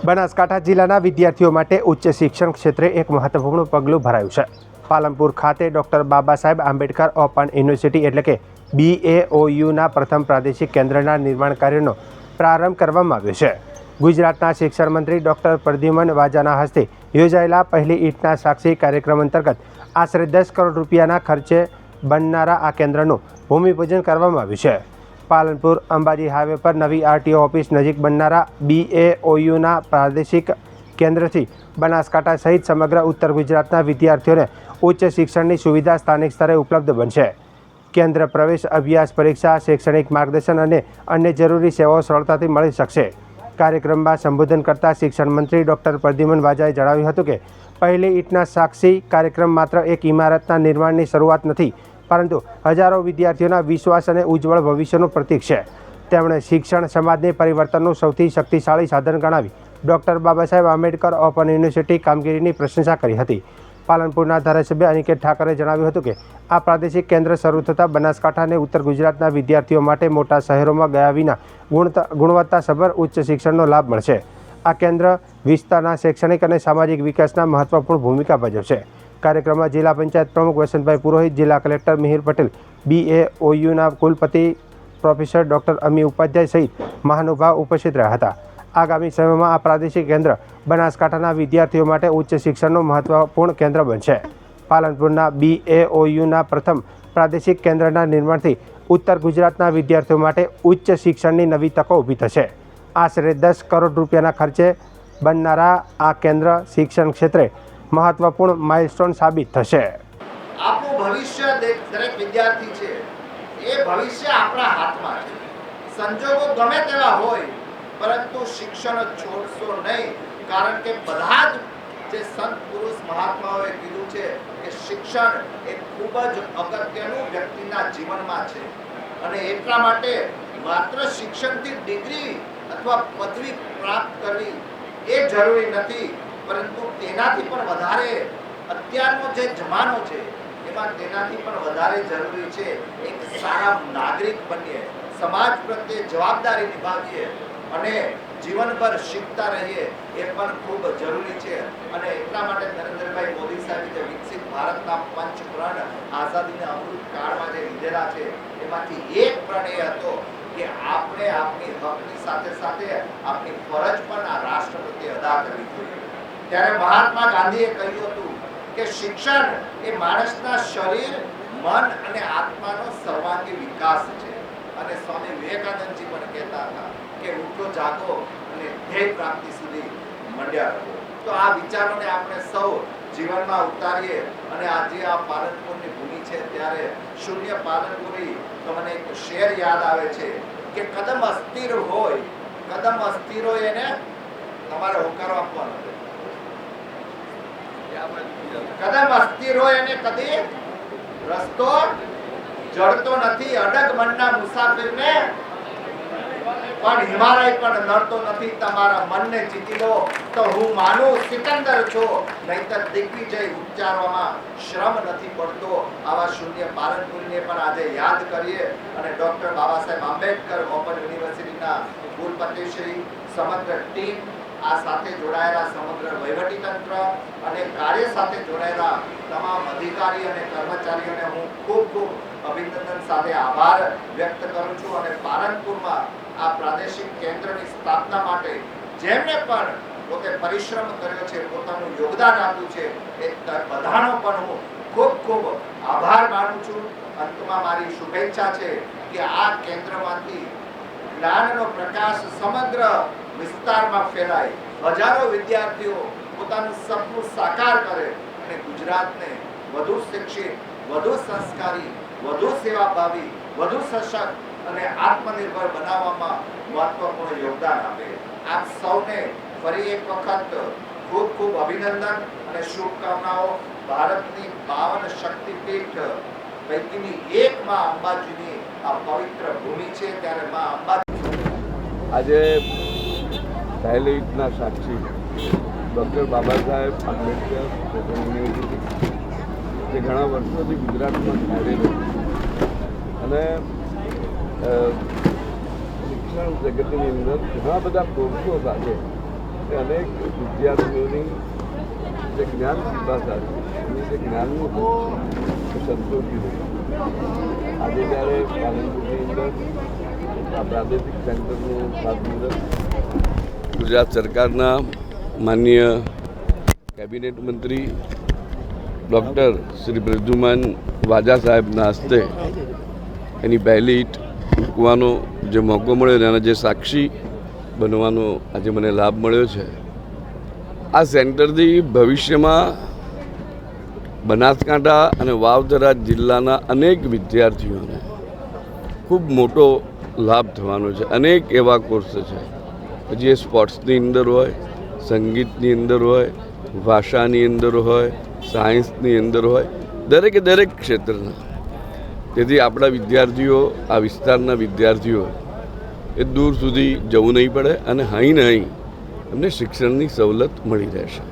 બનાસકાંઠા જિલ્લાના વિદ્યાર્થીઓ માટે ઉચ્ચ શિક્ષણ ક્ષેત્રે એક મહત્વપૂર્ણ પગલું ભરાયું છે। પાલનપુર ખાતે doctor Baba Saheb Ambedkar open university એટલે કે BAOUના પ્રથમ પ્રાદેશિક કેન્દ્રના નિર્માણ કાર્યનો પ્રારંભ કરવામાં આવ્યો છે। ગુજરાતના શિક્ષણ મંત્રી ડૉક્ટર પ્રદ્યુમન વાજાના હસ્તે યોજાયેલા પહેલી ઈંટના સાક્ષી કાર્યક્રમ અંતર્ગત આશરે 10 કરોડ રૂપિયાના ખર્ચે બનનારા આ કેન્દ્રનું ભૂમિપૂજન કરવામાં આવ્યું છે। પાલનપુર અંબાજી હાઈવે પર નવી RTO ઓફિસ નજીક બનનારા BAOUના પ્રાદેશિક કેન્દ્રથી બનાસકાંઠા સહિત સમગ્ર ઉત્તર ગુજરાતના વિદ્યાર્થીઓને ઉચ્ચ શિક્ષણની સુવિધા સ્થાનિક સ્તરે ઉપલબ્ધ બનશે। કેન્દ્ર પ્રવેશ, અભ્યાસ, પરીક્ષા, શૈક્ષણિક માર્ગદર્શન અને અન્ય જરૂરી સેવાઓ સરળતાથી મળી શકશે। કાર્યક્રમમાં સંબોધન કરતા શિક્ષણ મંત્રી ડૉક્ટર પ્રદ્યુમન વાજાએ જણાવ્યું હતું કે પહેલી ઈંટના સાક્ષી કાર્યક્રમ માત્ર એક ઇમારતના નિર્માણની શરૂઆત નથી, પરંતુ હજારો વિદ્યાર્થીઓના વિશ્વાસ અને ઉજ્જવળ ભવિષ્યનું પ્રતીક છે। તેમણે શિક્ષણ સમાજને પરિવર્તનનું સૌથી શક્તિશાળી સાધન ગણાવી doctor Baba Saheb Ambedkar open university કામગીરીની પ્રશંસા કરી હતી। પાલનપુરના ધારાસભ્ય અનિકેત ઠાકરે જણાવ્યું હતું કે આ પ્રાદેશિક કેન્દ્ર શરૂ થતાં બનાસકાંઠા અને ઉત્તર ગુજરાતના વિદ્યાર્થીઓ માટે મોટા શહેરોમાં ગયા વિના ગુણવત્તાસભર ઉચ્ચ શિક્ષણનો લાભ મળશે। આ કેન્દ્ર વિસ્તારના શૈક્ષણિક અને સામાજિક વિકાસના મહત્વપૂર્ણ ભૂમિકા ભજવશે। કાર્યક્રમમાં જિલ્લા પંચાયત પ્રમુખ વસંતભાઈ પુરોહિત, જિલ્લા કલેક્ટર મિહિર પટેલ, BAOUના કુલપતિ પ્રોફેસર ડૉક્ટર અમી ઉપાધ્યાય સહિત મહાનુભાવ ઉપસ્થિત રહ્યા હતા। આગામી સમયમાં આ પ્રાદેશિક કેન્દ્ર બનાસકાંઠાના વિદ્યાર્થીઓ માટે ઉચ્ચ શિક્ષણનું મહત્વપૂર્ણ કેન્દ્ર બનશે। પાલનપુરના BAOUના પ્રથમ પ્રાદેશિક કેન્દ્રના નિર્માણથી ઉત્તર ગુજરાતના વિદ્યાર્થીઓ માટે ઉચ્ચ શિક્ષણની નવી તકો ઊભી થશે। આશરે 10 કરોડ રૂપિયાના ખર્ચે બનનારા આ કેન્દ્ર શિક્ષણ ક્ષેત્રે મહત્વપૂર્ણ માઇલસ્ટોન સાબિત થશે। આપણું ભવિષ્ય દરેક વિદ્યાર્થી છે, એ ભવિષ્ય આપણા હાથમાં છે। સંજોગો ગમે તેવા હોય, પરંતુ શિક્ષણ છોડશો નહીં, કારણ કે બધા જ જે સંત પુરુષ મહાત્માઓએ કીધું છે કે શિક્ષણ એ ખૂબ જ અગત્યનું વ્યક્તિના જીવનમાં છે। અને એટલા માટે માત્ર શિક્ષણથી ડિગ્રી અથવા પદવી પ્રાપ્ત કરવી એ જરૂરી નથી, પરંતુ તેનાથી પણ વધારે અત્યારનો જે જમાનો છે એમાં તેનાથી પણ વધારે જરૂરી છે એક સારા નાગરિક બનીએ, સમાજ પ્રત્યે જવાબદારી નિભાવીએ અને જીવનભર શીખતા રહીએ, એ પણ ખૂબ જરૂરી છે। અને એટલા માટે નરેન્દ્રભાઈ મોદી સાહેબે જે વિકસિત ભારતના પંચપ્રણ આઝાદીના અમૃત કાળમાં જે લીધેલા છે, એમાંથી એક પ્રણ એ હતો કે આપણે આપણી હકની સાથે સાથે આપણી ફરજ પણ આ રાષ્ટ્ર પ્રત્યે અદા કરવી જોઈએ। ત્યારે મહાત્મા ગાંધીએ કહ્યું હતું કે શિક્ષણ એ માણસના શરીર, મન અને આત્માનો સર્વાંગી વિકાસ છે। અને સ્વામી વિવેકાનંદજી પણ કહેતા હતા કે ઉઠો જાગો અને ધ્યેય પ્રાપ્તિ સુધી મંડ્યા રહો। તો આ વિચારોને આપણે સૌ જીવનમાં ઉતારીએ। અને આજે આ પાલનપુરની ભૂમિ છે, ત્યારે શૂન્ય પાલનપુરી તો મને એક શેર યાદ આવે છે કે કદમ અસ્થિર હોય, કદમ અસ્થિર હોય એને તમારે હોકારો આપવાનો છે। કદમ અસ્થિર હોય એને કદી રસ્તો જડતો નથી। અડગ મનના મુસાફિરને પણ હિમાલય પણ નડતો નથી। તમારા મનને જીતી લો તો હું માનું સિકંદર છો, નહીતર દિગ્વિજય ઉચ્ચારવામાં શ્રમ નથી પડતો। આવા શૂન્ય પાલનપુરીને પણ આજે યાદ કરીએ। અને ડૉક્ટર બાબા સાહેબ આંબેડકર ઓપન યુનિવર્સિટીના કુલપતિશ્રી, સમગ્ર ટીમ, આ સાથે જોડાયેલા સમગ્ર વહીવટીતંત્ર અને કાર્ય સાથે જોડાયેલા તમામ અધિકારી અને કર્મચારીઓને હું ખૂબ ખૂબ અભિનંદન સાથે આભાર વ્યક્ત કરું છું। અને પાલનપુરમાં આ પ્રાદેશિક કેન્દ્રની સ્થાપના માટે જેમણે પણ પોતે પરિશ્રમ કર્યો છે, પોતાનું યોગદાન આપ્યું છે, એ બધાનો પણ હું ખૂબ ખૂબ આભાર માનું છું। અંતમાં મારી શુભેચ્છા છે કે આ કેન્દ્રમાંથી જ્ઞાનનો પ્રકાશ સમગ્ર વિસ્તારમાં ફેલાય, હજારો વિદ્યાર્થીઓ પોતાનું સપનું સાકાર કરે અને ગુજરાતને વધુ શિક્ષિત, વધુ સંસ્કારી, વધુ સેવાભાવી, વધુ સશક્ત અને આત્મનિર્ભર બનાવવામાં મહત્વપૂર્ણ યોગદાન આપે। આપ સૌને ફરી એક વખત ખૂબ ખૂબ અભિનંદન અને શુભકામનાઓ। ભારતની 52 શક્તિપીઠ પૈકીની એક માં અંબાજીની આ પવિત્ર ભૂમિ છે, ત્યારે માં અંબાજી આજે પહેલી ઈંટના સાક્ષી doctor Baba Saheb Ambedkar open university, જે ઘણા વર્ષોથી ગુજરાતમાં કાર્યરત અને શિક્ષણ જગતની અંદર ઘણા બધા કોર્સો સાથે એ અનેક વિદ્યાર્થીઓની જે જ્ઞાન પીપાસા છે એની જે જ્ઞાનનું એ સંતોષી રહ્યું. આજે જ્યારે પાલનપુરની અંદર આ પ્રાદેશિક સેન્ટરનું ખાતમુહૂર્ત ગુજરાત સરકારના માનનીય કેબિનેટ મંત્રી ડૉક્ટર શ્રી પ્રદ્યુમન વાજા સાહેબના હસ્તે એની પહેલી ઈંટ મૂકવાનો જે મોકો મળ્યો એના જે સાક્ષી બનવાનો આજે મને લાભ મળ્યો છે. આ સેન્ટરથી ભવિષ્યમાં બનાસકાંઠા અને વાવથરા જિલ્લાના અનેક વિદ્યાર્થીઓને ખૂબ મોટો લાભ થવાનો છે. અનેક એવા કોર્સ છે, પછી એ સ્પોર્ટ્સની અંદર હોય, સંગીતની અંદર હોય, ભાષાની અંદર હોય, સાયન્સની અંદર હોય, દરેકે દરેક ક્ષેત્રના. તેથી આપણા વિદ્યાર્થીઓ, આ વિસ્તારના વિદ્યાર્થીઓ એ દૂર સુધી જવું નહીં પડે અને અહીં ને અહીં એમને શિક્ષણની સવલત મળી રહેશે.